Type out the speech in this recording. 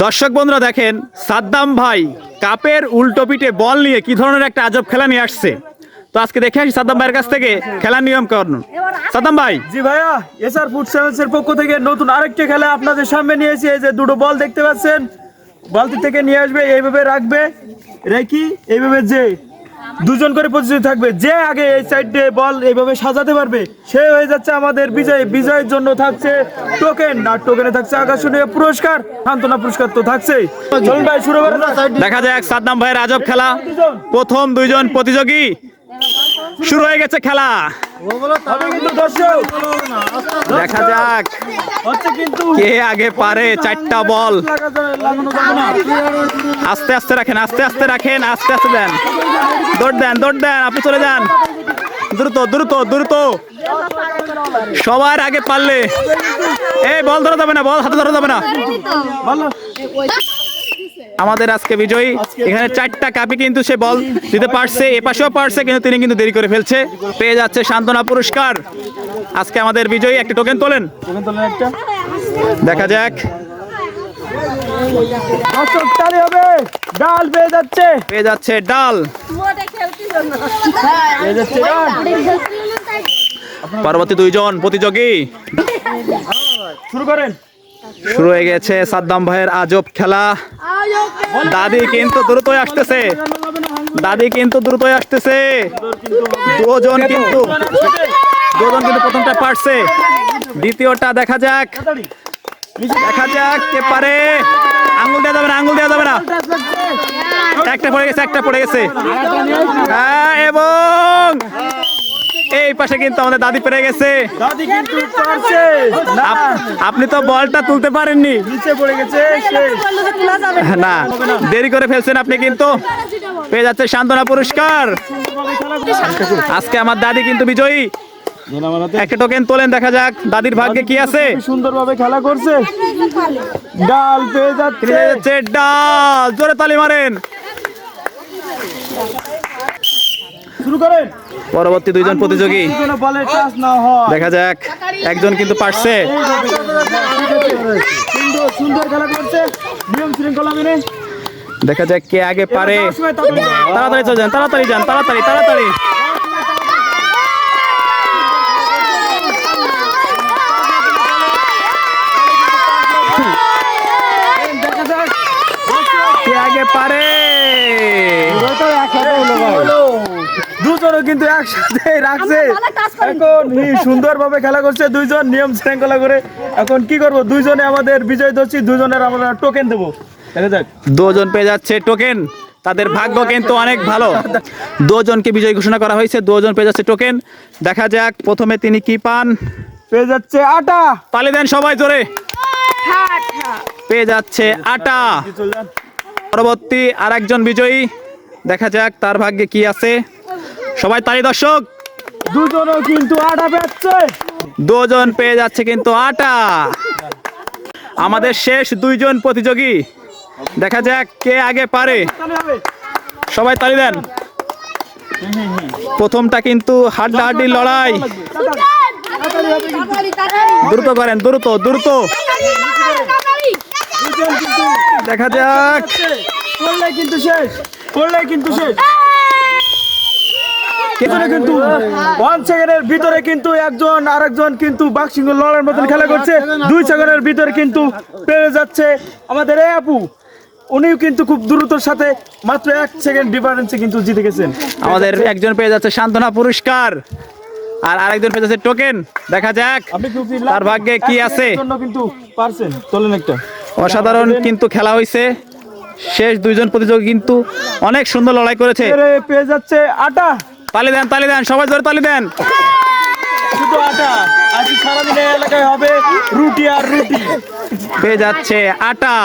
দর্শক বন্ধুরা দেখেন, সাদ্দাম ভাই কাপের উল্টো পিঠে বল নিয়ে কি ধরনের একটা আজব খেলা নিয়ে আসছে। তো আজকে দেখে আসি সাদ্দাম ভাইয়ের কাছ থেকে খেলার নিয়ম কেমন। সাদ্দাম ভাই। জি ভাইয়া, এসআর ফুড সেভেন্সের পক্ষ থেকে নতুন আরেকটি খেলা আপনাদের সামনে নিয়েছি। এই যে দুটো বল দেখতে পাচ্ছেন, বালতি থেকে নিয়ে আসবে, এইভাবে রাখবে, রেখি এইভাবে যে দুজন করে পজিশন থাকবে, যে আগে এই সাইডে বল এইভাবে সাজাতে পারবে সে হয়ে যাচ্ছে আমাদের বিজয়। বিজয়ের জন্য থাকছে টোকেন, আর টোকেনে থাকছে আকর্ষণীয় পুরস্কার, সান্ত্বনা পুরস্কার তো থাকছেই। চলুন ভাই শুরু করা যাক। দেখা যাক সাদ্দাম ভাইয়ের আজব খেলা। প্রথম দুইজন প্রতিযোগী, শুরু হয়ে গেছে খেলা। দর্শক দেখা যাক কে আগে পারে। চারটা বল আস্তে আস্তে রাখেন, আস্তে আস্তে রাখেন, আস্তে আস্তে দেন, দৌড় দেন, দৌড় দেন, আপনি চলে যান, দ্রুত দ্রুত দ্রুত। সবার আগে পারলে এই বল ধরা যাবে না, বল হাতে ধরা যাবে না। আমাদের আজকে বিজয়ী এখানে চারটা কাপি কিন্তু সে বল দিতে পারছে, এপাশেও পারছে, কিন্তু তিনি কিন্তু দেরি করে ফেলছে। পেয়ে যাচ্ছে সান্ত্বনা পুরস্কার। আজকে আমাদের বিজয়ী একটি টোকেন তোলেন, দেখা যাক। ডাল পেয়ে যাচ্ছে, পেয়ে যাচ্ছে ডাল। পরবর্তী দুইজন প্রতিযোগী, শুরু করেন। শুরু হয়ে গেছে সাদ্দাম ভাইয়ের আজব খেলা। দাদি কিন্তু দ্রুতই আসতেছে, দাদি কিন্তু দ্রুতই আসতেছে। দুজন কিন্তু প্রথমটা পারছে, দ্বিতীয়টা দেখা যাক, দেখা যাক কে পারে। আঙ্গুল দেওয়া যাবে না, আঙ্গুল দেওয়া যাবে না। একটা পড়ে গেছে, একটা পড়ে গেছে। হ্যাঁ, এবং এই পাশে কিন্তু আমাদের দাদি পেরে গেছে। আপনি তো বলটা তুলতে পারেননি, না দেরি করে ফেলছেন আপনি, কিন্তু পেয়ে যাচ্ছে সান্ত্বনা পুরস্কার। আজকে আমার দাদি কিন্তু বিজয়ী। একটা টোকেন তোলেন, দেখা যাক দাদির ভাগ্যে কি আছে। সুন্দরভাবে খেলা করছে, ডাল পেয়ে যাচ্ছে, ডাল। জোরে তালি মারেন। শুরু করেন। পরবর্তী দুইজন প্রতিযোগী, দেখা যাক, একজন কিন্তু পারছে। সুন্দর খেলা করছে, নিয়ম শৃঙ্খলা মেনে। দেখা যাক কে আগে পারে। তাড়াতাড়ি চলে যান, তাড়াতাড়ি যান, তাড়াতাড়ি তাড়াতাড়ি। কে আগে পারে। দুজনও কিন্তু একসাথে রাখছে, এখন সুন্দরভাবে খেলা করছে দুইজন, নিয়ম শৃঙ্খলা করে। এখন কি করবো, দুইজনে আমাদের বিজয় দর্শী, দুজনের আমরা টোকেন দেবো। দেখা যাক, দুজন পেয়ে যাচ্ছে টোকেন। তাদের ভাগ্য কিন্তু অনেক ভালো। দুজনকে বিজয় ঘোষণা করা হয়েছে, দুজন পেয়ে যাচ্ছে টোকেন। দেখা যাক প্রথমে তিনি কি পান। পেয়ে যাচ্ছে আটা। তালি দেন সবাই জোরে। পেয়ে যাচ্ছে আটা। পরবর্তী আর একজন বিজয়ী, দেখা যাক তার ভাগ্যে কি আছে। সবাই তালি দর্শক। দুজনও কিন্তু আটা পেয়েছে, দুজন পেয়ে যাচ্ছে কিন্তু আটা। আমাদের শেষ দুইজন প্রতিযোগী, দেখা যাক কে আগে পারে। সবাই তালি দেন। প্রথমটা কিন্তু হাড্ডাহাড্ডি লড়াই। দ্রুত করেন, দ্রুত দ্রুত। দেখা যাক, করলে কিন্তু শেষ, করলে কিন্তু শেষ। কিন্তু 1 সেকেন্ডের ভিতরে কিন্তু একজন আরেকজন কিন্তু বাক্সিং লড়ার মতন খেলা করছে। 2 সেকেন্ডের ভিতরে কিন্তু পেয়ে যাচ্ছে আমাদের এই আপু। উনিও কিন্তু খুব দ্রুতর সাথে মাত্র 1 সেকেন্ড ডিফারেন্সে কিন্তু জিতে গেছেন। আমাদের একজন পেয়ে যাচ্ছে সান্ত্বনা পুরস্কার, আর আরেকজন পেয়ে যাচ্ছে টোকেন। দেখা যাক তার ভাগ্যে কি আছে। কিন্তু পারছেন, চলেন একটা। অসাধারণ কিন্তু খেলা হয়েছে। শেষ দুইজন প্রতিযোগী কিন্তু অনেক সুন্দর লড়াই করেছে। পেয়ে যাচ্ছে আটা। তালি দেন, তালি দেন, সবাই জোরে তালি দেন। শুধু আটা, আজ সারাদিন এলাকায় হবে রুটি আর রুটি। পেয়ে যাচ্ছে আটা।